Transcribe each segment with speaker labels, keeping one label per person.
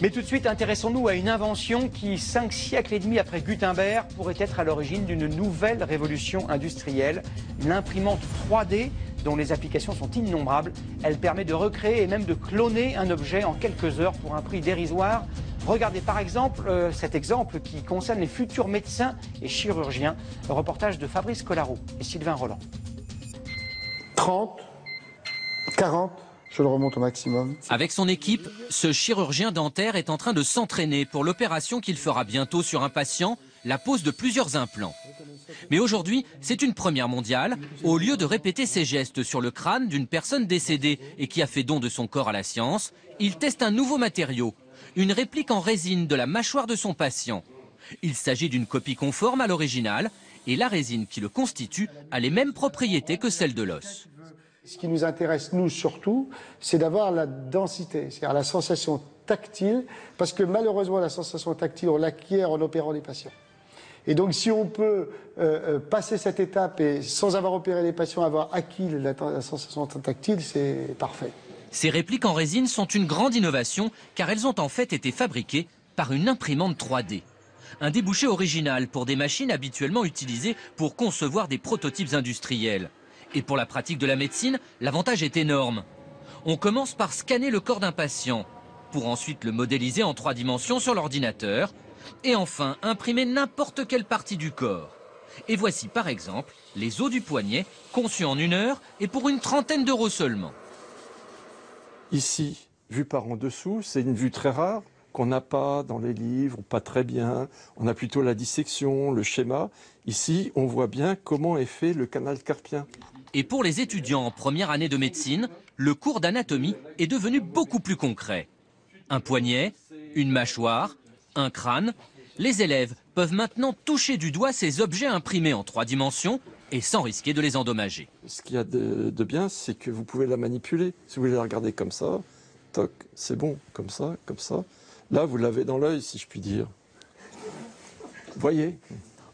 Speaker 1: Mais tout de suite, intéressons-nous à une invention qui, 5 siècles et demi après Gutenberg, pourrait être à l'origine d'une nouvelle révolution industrielle, l'imprimante 3D, dont les applications sont innombrables. Elle permet de recréer et même de cloner un objet en quelques heures pour un prix dérisoire. Regardez par exemple cet exemple qui concerne les futurs médecins et chirurgiens. Le reportage de Fabrice Collaro et Sylvain Roland.
Speaker 2: 30, 40, je le remonte au maximum.
Speaker 3: Avec son équipe, ce chirurgien dentaire est en train de s'entraîner pour l'opération qu'il fera bientôt sur un patient, la pose de plusieurs implants. Mais aujourd'hui, c'est une première mondiale. Au lieu de répéter ses gestes sur le crâne d'une personne décédée et qui a fait don de son corps à la science, il teste un nouveau matériau, une réplique en résine de la mâchoire de son patient. Il s'agit d'une copie conforme à l'original et la résine qui le constitue a les mêmes propriétés que celle de l'os.
Speaker 2: Ce qui nous intéresse, nous, surtout, c'est d'avoir la densité, c'est-à-dire la sensation tactile, parce que malheureusement, la sensation tactile, on l'acquiert en opérant les patients. Et donc, si on peut passer cette étape et, sans avoir opéré les patients, avoir acquis la sensation tactile, c'est parfait.
Speaker 3: Ces répliques en résine sont une grande innovation, car elles ont en fait été fabriquées par une imprimante 3D. Un débouché original pour des machines habituellement utilisées pour concevoir des prototypes industriels. Et pour la pratique de la médecine, l'avantage est énorme. On commence par scanner le corps d'un patient, pour ensuite le modéliser en 3 dimensions sur l'ordinateur, et enfin imprimer n'importe quelle partie du corps. Et voici par exemple les os du poignet, conçus en 1 heure et pour une trentaine d'euros seulement.
Speaker 4: Ici, vue par en dessous, c'est une vue très rare qu'on n'a pas dans les livres, pas très bien. On a plutôt la dissection, le schéma. Ici, on voit bien comment est fait le canal carpien.
Speaker 3: Et pour les étudiants en première année de médecine, le cours d'anatomie est devenu beaucoup plus concret. Un poignet, une mâchoire, un crâne. Les élèves peuvent maintenant toucher du doigt ces objets imprimés en 3 dimensions et sans risquer de les endommager.
Speaker 4: Ce qu'il y a de bien, c'est que vous pouvez la manipuler. Si vous voulez la regarder comme ça, toc, c'est bon, comme ça, comme ça. Là, vous l'avez dans l'œil, si je puis dire. Voyez.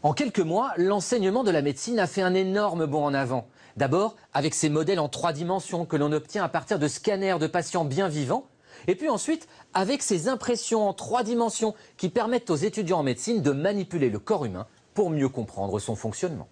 Speaker 5: En quelques mois, l'enseignement de la médecine a fait un énorme bond en avant. D'abord, avec ces modèles en 3 dimensions que l'on obtient à partir de scanners de patients bien vivants. Et puis ensuite, avec ces impressions en 3 dimensions qui permettent aux étudiants en médecine de manipuler le corps humain pour mieux comprendre son fonctionnement.